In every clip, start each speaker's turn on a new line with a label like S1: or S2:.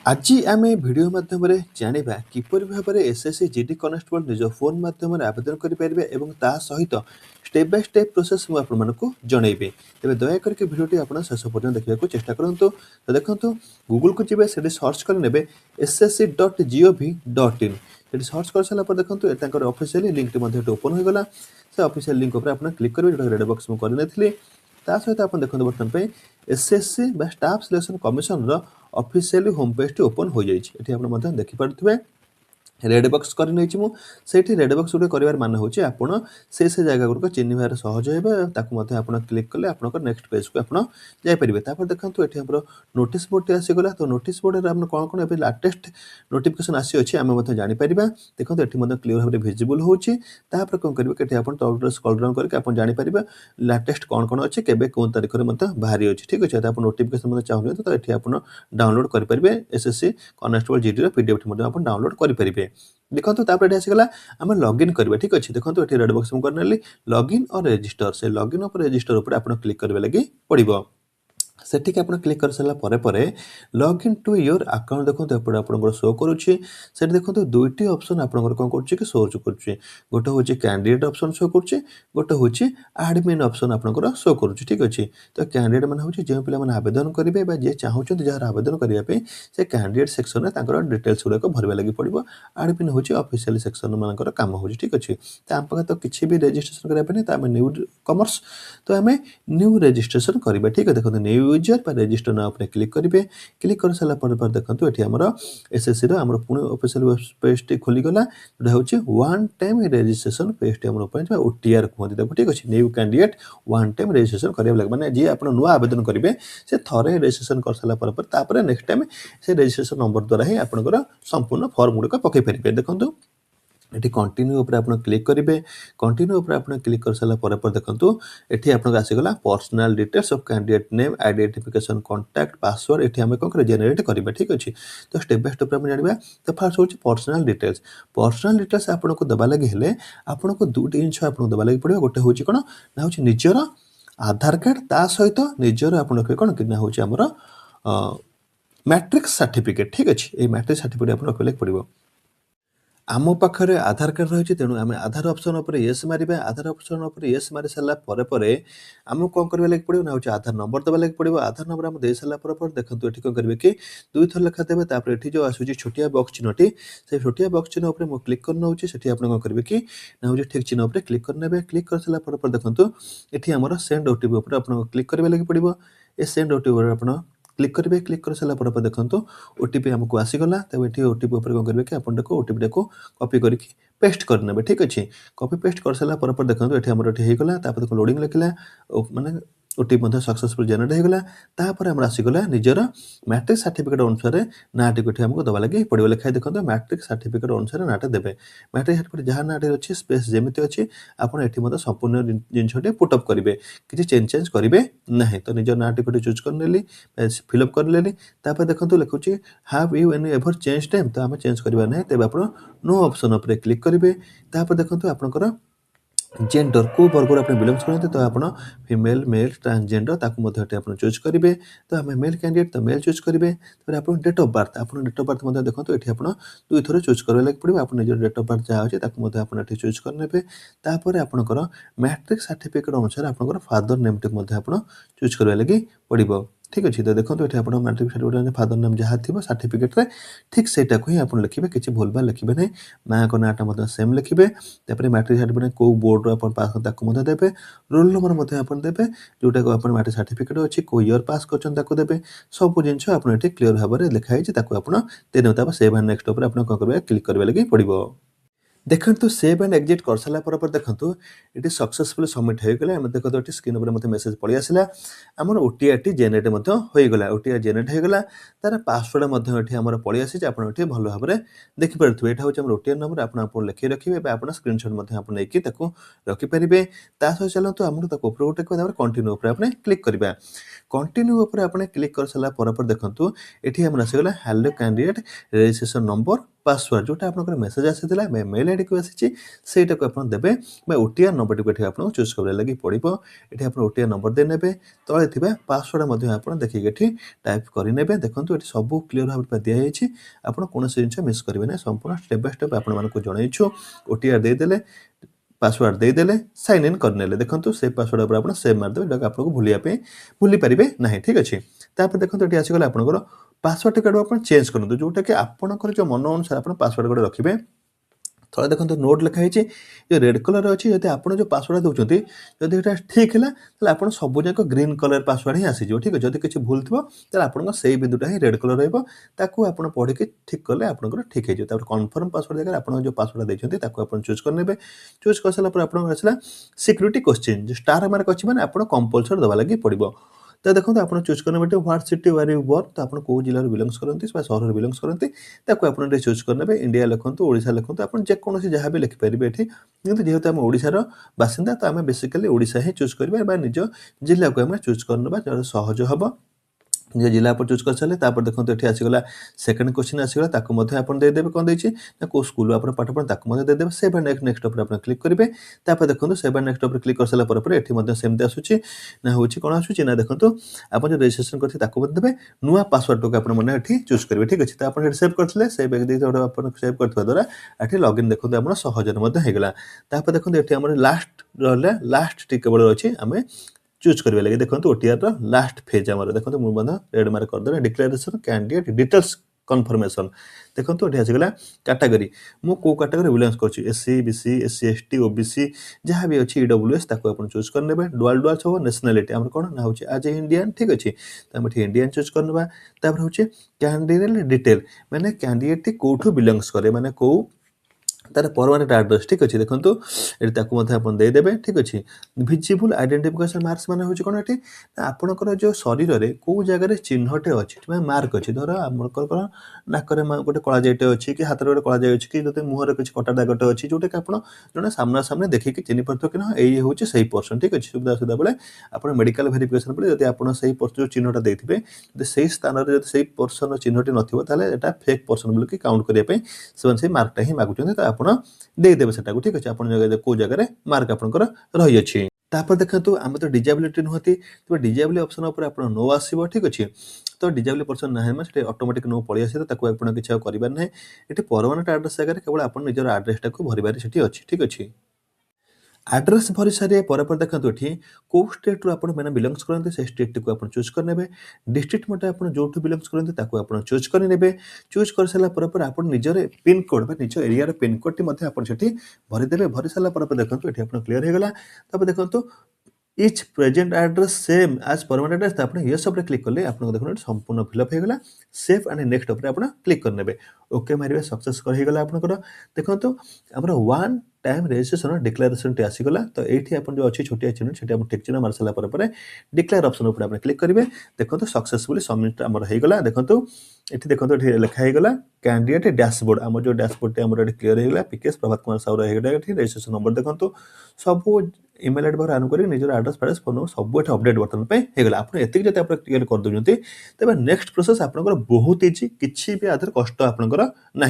S1: आज आम भिडियो माध्यम जाना किपर भाव में एसएससी जीडी कनेस्टेबल निज फोन माध्यम आवेदन करेंगे और ता सहित स्टेप बाय स्टेप प्रोसेस मुझे जनइबी तेज दयाकोर भिडियो आप शेष पर्यटन देखा चेष्टा करूँ। तो देखो गूगल को जी से सर्च कर ssc.gov.in सर्च कर सारापर देखो ऑफिशियल लिंक ओपन होगा से ऑफिशियल लिंक आप क्लिक करेंगे रेड बॉक्स मुझे करें ता सहित आप देखते बर्तमान SSC staff selection commission official home page open हो जाए देखिपे रेड बॉक्स कर रेड बॉक्स गुटे कर मान हूँ आपड़ से जगह गुड़क चिन्हबार सहज हो क्लिक कले आप नेक्स्ट पेज को आप जापर देखो ये आम नोटिस बोर्ड आसीगला तो नोटिस बोर्ड में कौन कौन ए लाटेस्ट नोटिफिकेशन आसी आम जापर देखो ये क्लीयर भाव में भिजिबल होपर कौन करेंगे आप स्क्रॉल डाउन करके जापर लाटेस्ट कौन कौन अच्छे केवे कौन तारीख में बाहरी अच्छी ठीक अच्छे आप नोटिफिकेशन चाहूँ तो ये आप डाउनलोड करेंगे एसएससी कनेस्टेबल जीडी पीडीएफ आप डाउनलोड करेंगे। देखो तापर आसीगला आम लॉगिन करवा ठीक अच्छे देखो ये रेड बॉक्स मुझे करनेली लॉगिन और रजिस्टर से लॉगिन और रजिस्टर उपर आप क्लिक करने लगी पड़ो सेठी आप क्लिक कर सारापर लॉगिन टू योर अकाउंट देखो एपटे आप शो करुच्ची से देखो दुईटी ऑप्शन आप कौन कर शो कर गोटे हूँ कैंडिडेट ऑप्शन शो कर गोटे हूँ एडमिन ऑप्शन आपंकर शो कर ठीक अच्छे तो कैंडिडेट मैंने हूँ जो पे आवेदन करेंगे जी चाहते जहाँ आवेदन करने से कैंडिडेट सेक्शन में डिटेल्स गुड़ाक भरवा लगी पड़ो एडमिन हूँ ऑफिशियल सेक्शन मानकर काम हो ठीक अच्छे तो आम पाखे तो किसी भी रजिस्ट्रेशन करने तो आम न्यू कमर्स तो आम न्यू रजिस्ट्रेशन करवा ठीक है देखो न्यू यूजर पर रजिस्टर नाम अपने क्लिक करेंगे क्लिक कर सारा पर देखो ये आम एसएससी पुणी ऑफिशियल वेब पेज टी खोलीगला जोटा हूँ one time registration page T open OTR कहते ठीक अच्छे new candidate one time registration करा लगे मैंने जी आप नुआ आवेदन करेंगे से थे रजिस्ट्रेशन कर सारापर नेक्स्ट टाइम से रजिस्ट्रेशन नंबर द्वारा ही आपंकर संपूर्ण फॉर्म गुड़िक पकई पारे देखो ये कंटिन्यू उपर आप क्लिक करेंगे कंटिन्यू उपर आप क्लिक कर सारापर देखो ये आप आसीगला personal details of candidate name identification contact password ये आम कौन जेनेट करेंगे ठीक अच्छे तो स्टेप बाय स्टेप आप जाना तो फास्ट हूँ पर्सनल डिटेल्स आपको देवा लगे आपको दुटी जिन आपको देवा लगे पड़ो गोटे हूँ कौन ना हूँ निजर आधार कार्ड ता सहित निजर आप कौन कि हूँ आमर मैट्रिक सर्टिफिकेट ठीक अच्छे ये मैट्रिक सर्टिफिकेट आप रखा पड़ो आम पाखे आधार कार्ड रही तेणु आम आधार ऑप्शन उपर येस मारिबा आधार ऑप्शन उपर येस मारी सारा पर आमको कौन करवा लगे पड़ो ना हूँ आधार नंबर देवा लगे पड़ो आधार नंबर आम दे सारा पर देखो ये कौन करेंगे कि दुई थर लेखा देवे तापर ये जो आसूँ छोटिया बॉक्स चिन्हटी से छोटिया बॉक्स चिन्ह उपर क्लिक कर नौचे से आप कौन करेंगे कि ना हूँ ठीक चिन्ह उपर क्लिक करने क्लिक कर सारा पर देखो ये आम सेंड ओटीपी उपर आप क्लिक करवा लगे पड़ो ये सेंड ओटीपी आप क्लिक करेंगे क्लिक कर सारा पर देखो ओटीपी आमको आसीगला तब ये ओटीपी उपर कौन करेंगे कि आप ओटीपी को कॉपी करके पेस्ट करने ठीक अच्छे कॉपी पेस्ट कर सारा पर देखो ये आमर ये होगा देखो लोडिंग लिखला माने ओटीपी सक्सेसफुल जेनेट होगा तापर आम आसीगला निजर मैट्रिक सर्टिफिकेट अनुसार नाटी को आमको दवा लगे पड़ो लिखाई देखो मैट्रिक सर्टिफिकेट अनुसार नाटा देवे मैट्रिक सर्टिफिकेट जहाँ नाटी अच्छे स्पेस जमी अच्छी आपड़ ये संपूर्ण जिनटे पुटअप करेंगे किसी चेंज करेंगे ना तो निजर नाटी को चूज कर फिलअप कर देखो लिखुची have you any ever change time तो आम चेंज करवा ना तेज आप नो ऑप्शन उपर क्लिक करेंगे देखो आपंकर जेंडर को वर्ग आप बिलोंग्स करते तो आप फीमेल मेल ट्रांसजेंडर आप चूज करेंगे तो आम मेल कैंडिडेट तो मेल चूज करेंगे तो आप डेट ऑफ बर्थ आप डेट ऑफ बर्थ देखो ये आप दुई थर चूज करवा लगे पड़ो आप निज डेट ऑफ बर्थ जहाँ अच्छे आप चूज करने तापर आपंकर मैट्रिक सर्टिफिकेट अनुसार आप फादर नेम टी आप चूज करवा लगे पड़ो ठीक अच्छे तो देखो ये आप मैट्रिक सर्टिफिकेट फादर नेम जहाँ थी सर्टिफिकेट ठीक से ही आप लिखे किसी भूल भाल लिखे ना माँ को नाटा सेम लिखे मैट्रिक सर्टिफिकेट कौ बोर्ड आप पास देते रोल नंबर आप देते जोटा को आप मैट्रिक सर्टिफिकेट अच्छी कौ इयर पास करते सब जिन आप क्लीयर भाव में लिखाई आप सेव एंड नेक्स्ट उपर आप कौन करेंगे क्लिक करवा लगे पड़ो देखो सेव एंड एग्जिट कर सारा पर देखो ये सक्सेसफुल सबमिट होगा देखो ये स्क्रीन पर मतलब मेसेज पड़े आसला आमर ओटीआर टी जेनेट होगा ओटीआर जेनेट होगा तार पासवर्ड ये आम पड़े आसी आप भल भाव में देखिपे यहाँ हूँ ओटीआर नंबर आप लिखी रखिए आप स्क्रीनशॉट आप नहीं रखिपारे सहित चलते आम गोटे कंटिन्यू आप क्लिक करवा कंटिन्यू उपर आप क्लिक कर सारा पर देखो ये आम आसीगला hello candidate registration number password जोटा आप मेसेज आसाला मेल आईडी को आसी को आप देवे ओटीआर नंबरटी एठी आपन चूज करबा लागि पड़िबो एठी आपन ओटीआर नंबर दे नेबे तळे थिबा पासवर्ड मध्ये आपन देखि एठी टाइप करि नेबे देखंतु एठी सब क्लियर भाबे दिया जायछि आपन कोनोसी जिंस मिस करिवे ना संपूर्ण स्टेप बाय स्टेप आपन मानको जणैछु ओटीआर दे देले पासवर्ड दे देले साइन इन करनेले देखंतु से पासवर्ड पर आपन सेव मार देबे जका आपन भूलिया पे भूली परिबे नाही ठीक अछि तापर देखंतु एठी आसी गला आपनकर पासवर्ड टिकट आपन चेंज करंतु जोटा कि आपनकर जो मन अनुसार आपन पासवर्ड कोड रखिबे तले देखंतु नोट लिखा है जो रेड कलर अच्छी जब आप जो पासवर्ड दौरान जब यहाँ ठीक है तो आप सब जाक ग्रीन कलर पासवर्ड ही आसीज ठीक है जब किसी भूल थो आप से बिंदुटा ही रेड कलर रहा पढ़ी ठीक कले आप ठीक है कन्फर्म पासवर्ड जगह आप जो पासवर्ड देते चूज कर चूज कर सारापर आपला सिक्यूरीटी क्वेश्चन जो स्टार मार्क अच्छी मैंने आप कंपलसरी दवा लगी पड़ो तो देखो आप चूज करने what city where you work तो आप कौ जिले बिलंगस करते सहर बिलंगस करते आप चूज करने इंडिया लिखुँ ओडिशा लिखुँ आप जेकोसी जहाँ भी लिखिपारे ये कितु जेहेतु आम ओडिशार बासिंदा तो आम बेसिकली ओडिशा ही चूज करवा निज जिला को आम चूज करना सहज हम निज जिला पर चूज कर सारे देखो ये आसीगला सेकेंड क्वेश्चन आसीगला आप देदेवे कौन देती ना कौ स्कूल आप पाठ पढ़े देदेवे सेव नेक्स्ट पर क्लिक करेंगे देखो सेव नेक्स्ट पर क्लिक कर सारापर ये सेमती आसूची ना हूँ कौन आसूची ना देखो आप जो रेजिस्ट्रेशन करते देवे नुआ पासवर्ड को आपने चूज करेंगे ठीक अच्छे तो आप सेव करते सेव सेव करने द्वारा ये लॉगिन देखो आप सहजरे होगा देखो ये लास्ट रहा लास्ट टी केवल अच्छी आम चूज करवा लगे देखो ओटीआर लास्ट फेज आम देखो मुझे रेड मार्क करदे डिक्लेरेशन कैंडिडेट डिटेल्स कन्फर्मेशन देखो ये आसीगला कैटेगरी मु को कैटेगरी बिलंगस कर SC BC SC ST OBC जहाँ भी अच्छी ईडब्ल्यूएस आप चूज करने डुआल डुआल सब नेशनलिटी आम कौन ना हूँ आज इंडियन ठीक अच्छे तो इंडियन चूज करवा हूँ कैंडिडेट डिटेल मैंने कैंडिडेट कौटू बिलंगस करे मैंने कौ तार परमानेंट एड्रेस ठीक अच्छे देखो ये देदेवे ठीक अच्छे विजिबल आइडेंटिफिकेशन मार्क्स मान हूँ कौन ये आपंकर जो शरीर में कौ जगह चिन्हटे अच्छे मार्क अच्छे धर आमकर नाक गोटे कला जाइटे अच्छी कि हाथ गोटे कला जाए कि जो मुहर किसी कटा दागटे अच्छी जोटा कि आप जो सामना सामने देखिए चिन्ह पार्थ कि ना ये हूँ से पर्सन ठीक अच्छे सुविधा सुविधा बेले आप मेडिकल भेरिफिकेशन पर जब आप जो चिन्हटा देते से स्थान में से पर्सन चिन्हटी ना फेक पर्सन बोलिक काउंट करने से मार्कटा ही मागुच्च आप देदेवे से ठीक अच्छे आप कौ जगह मार्क आपंकर रही अच्छी तापर देखो आम तो डिजेबिलिटी नुहति तो डिजेबिलिटी ऑप्शन पर आप नो आसो ठीक अच्छे तो डिजेबल पर्सन ना ऑटोमेटिक नो पलि आस किसी करार ना ये परमानेंट एड्रेस जगह केवल आप निजर एड्रेसटा को भरबार से अच्छी ठीक अच्छे एड्रेस भरी सारे पर देखो ये कौ स्टेट रू मैंने बिलंगस करते से स्टेट को आप चूज करने डिस्ट्रिक्ट मटे आप जो बिलंगस करते आप चूज करने चूज कर सारापर आप निजर पिन कोड निज एरिया पिन कोड टी आप भरीदे भरी सारापर देखो ये क्लीयर होगा तब देखो इच प्रेजेंट एड्रेस सेम आज परमानेंट एड्रेस आप ये सब क्लिक कले आप देखो संपूर्ण फिलअप होगा सेव एंड नेक्स्ट उपर आप क्लिक करने ओके मारे सक्सेस करगला आपंकर देखो आम वन टाइम रेजिस्ट्रेशन डिक्लेरेशन टी आसीगला तो ये आप जो अच्छी छोटिया चिन्ह से ठीक चिन्ह मार सारापर डिक्लेयर ऑप्शन उपर आप क्लिक करेंगे देखो सक्सेसफुली सबमिट आमर होगा देखो ये देखो ये लिखाई गला कैंडिडेट डैशबोर्ड आम जो डैशबोर्ड आमर क्लीयर होगा PKS Prabhat Kumar Sahu registration number देखो सब इमेल आईडी आरम्भ कर निजर एड्रेस फैड्रेस फोन नंबर सब ये अपडेट बर्तमान होगा आप एतिक जब आप क्लियर कर दूसरी तेज नेक्स्ट प्रोसेस आपंकर बहुत इजी किसी भी आधार कष्ट आपंकर ना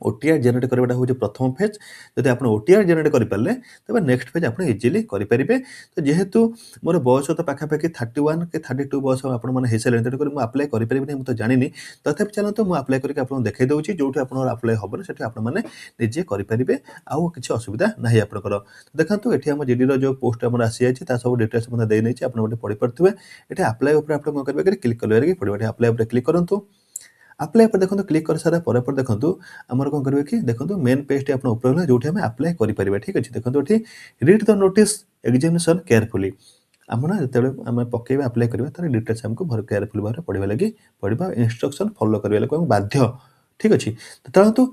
S1: ओटीआर जेनेट करवाटा हूँ प्रथम फेज जब आप ओटीआर जेनेट करें तेज नेक्स्ट फेज आप इजिली करेंगे तो जेहेतु मोर बयस तो पाखापाखि 31 कि 32 बयस आपने सारे तेणुक मुझे आप्लाय करें मुझे जानी तथापि चलते मुझे आप्लाय करके आपको देखा दूसरी जो आप्लाय हम से आपने निजे करेंगे आउ कि असुविधा ना आपंकर देखो ये आम जीडी जो पोस्ट आम आसी जाए सब डिटेल्स देने आप पढ़ी पारे ये आप्लाय उपर आप कौन करेंगे क्लिक कर पड़ो ये आप्लाय उपर क्लिक करूँ आप्लाय पर देखो क्लिक कर सारा पर देखो आमर कौन करेंगे कि देखो मेन पेज टी ऊपर जो आम आप्लाय करेंगे ठीक अच्छे देखो ये read the notice examination carefully आम ना जो आम पकेबे आप्लाय करवा तार डिटेल्स आमको केयरफुल भाव पढ़ा लगे पढ़ा इंस्ट्रक्शन फॉलो करने बाध्य ठीक अच्छे तो चलतु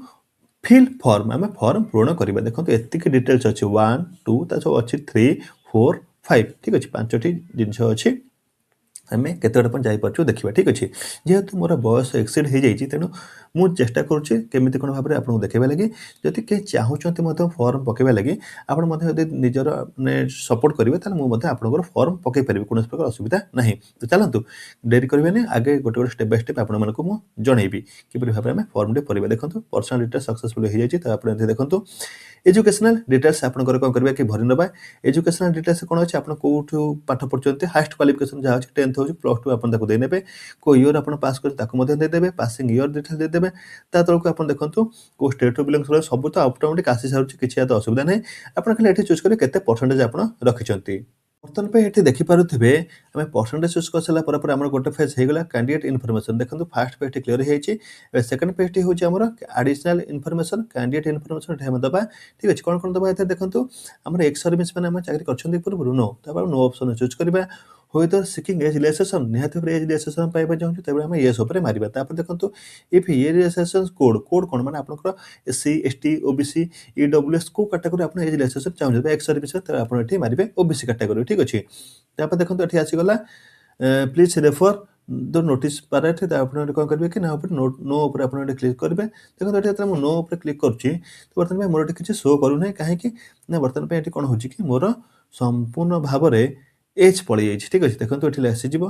S1: फिल फॉर्म आम फॉर्म पूरण करवा देखो एतिक डिटेल्स अच्छे 1 2 सब अच्छी 3 4 5 ठीक अच्छे 5टी जिन अच्छी आमे केते बाट जाइपारछु देखिबा ठीक अछि जेहेतु मोर बयस एक्सीड हो जाइछि तेणु मु चेष्टा करूछि केमिति कोन भाबरे आपनको देखेबा लागि जदि के चाहुचंती मते फॉर्म पकेबा लागि आपण मते जदि निजर ने सपोर्ट करिवे ताले मु मते आपनकर फॉर्म पके परिबे कोनोस प्रकार असुविधा नाही तो चलंतु डेरी करबेनी आगे गोटे गोटे स्टेप बाय स्टेप आपण मानको मु जणैबी किपरि भाबरे हम फॉर्म डे परिबे देखंतु पर्सनल डिटेल्स सक्सेसफुल हो जाइछि त आपण देखंतु एजुकेशनल डिटेल्स आपनकर कोन करबे कि भरि नबा एजुकेशनल डिटेल्स कोन अछि आपण कोठु पाठ पढचंती हाईएस्ट क्वालिफिकेशन जा अछि 10th होछि प्लस 2 आपण ताको दे नेबे को ईयर आपण पास कर ताको मध्ये दे देबे पासिंग ईयर डिटेल्स दे देबे ता तळको आपण देखंतु को स्टेट बिलोंग्स करे सब तो ऑटोमेटिक आसी सारुछि किछि तो असुविधा नै आपण खाली एठी चूज करे केते परसेंटेज आपण रखिचंती बर्तमान पे एठी देखि पारुथिबे हमें परसेंटेज चूज कर सला पर हमर गोटे फेज हे गेला कैंडिडेट इन्फॉर्मेशन देखंतु फर्स्ट पेज क्लियर हे जाइछि सेकंड पेज होछि हमर एडिशनल इन्फॉर्मेशन कैंडिडेट इन्फॉर्मेशन एठी हम दबा ठीक अछि कोन कोन दबा एते देखंतु हमर एक्स सर्विस मैन हम चाकरी करछन्ती पूर्व नो तबा नो ऑप्शन चूज करबा होइदर सिकिंग एज रिलैक्सेशन निहाती एज रिलैक्सेशन पाइबा चाहूँ तबे हम येस ऊपर मारिबा तापर देखंतु इफ ये रिलैक्सेशन कोड कोन माने आपनकर एससी एसटी ओबीसी ईडब्ल्यूएस को कैटेगरी आपन एज रिलैक्सेशन चाहूँ एक्स सर्विस त आपन एठी मारिबे ओबीसी कैटेगरी ठीक अछि तापर देखंतु एठी आसी गला please refer the notice part त आपन कोन करबे कि ना ऊपर नो ऊपर आपन क्लिक करबे देखंतु एठी त नो ऊपर क्लिक करछि तो बर्तन में मोर एठी किछि शो करू नै काहे कि ना बर्तन पे एठी कोन होछि कि मोर संपूर्ण भाबरे एज पळि जाइछि ठीक अछि देखंतु एठी आसी जिवो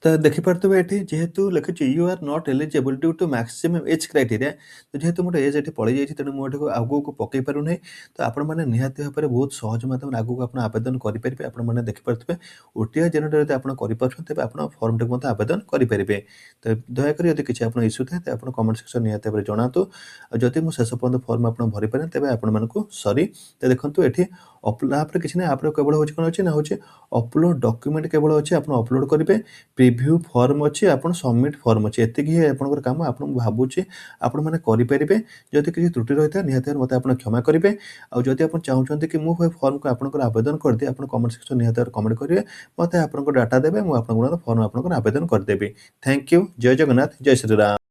S1: तो देखि पारतबे एठी जेहेतु लिखिछि you are not eligible due to maximum age criteria तो जेहेतु मोर एज एठी पळि जाइछि तेनु मो एठी आगु को पकै पारु नै तो आपण माने निहाती भाबरे बहुत सहज माध्यम आगु को आपण आवेदन करि परिबे आपण माने देखि पारतबे ओटीआई जनरेटर यदि आपण करि पारछन तबे आपण फॉर्म टे मते आवेदन करि परिबे तो दया करी यदि किछि आपण इश्यू थाए त आपण कमेंट सेक्शन निहाती भाबरे जणातु जदि मु शेष पर्यंत फॉर्म आपण भरि पारे तबे आपण मानको सॉरी तो देखंतु एठी अपलोड किछि नै आपण केवल होछि कोन होछि ना होछि अपलोड डॉक्यूमेंट केवल होछि आपण अपलोड करिवे प्रीव्यू फॉर्म अछि आपण सबमिट फॉर्म अछि एते कि आपनकर काम आपण भाबुछि आपण माने करि परिबे जदि किछि त्रुटि रहिता निहाती मते आपण क्षमा करिवे आ जदि आपण चाहुचंती कि मु फॉर्म को आपनकर आवेदन कर दे आपण कमेंट सेक्शन निहाती कमेंट करिवे मते आपनकर डाटा देबे मु आपनकर फॉर्म आपनकर आवेदन कर देबे थैंक यू जय जगन्नाथ जय श्री राम।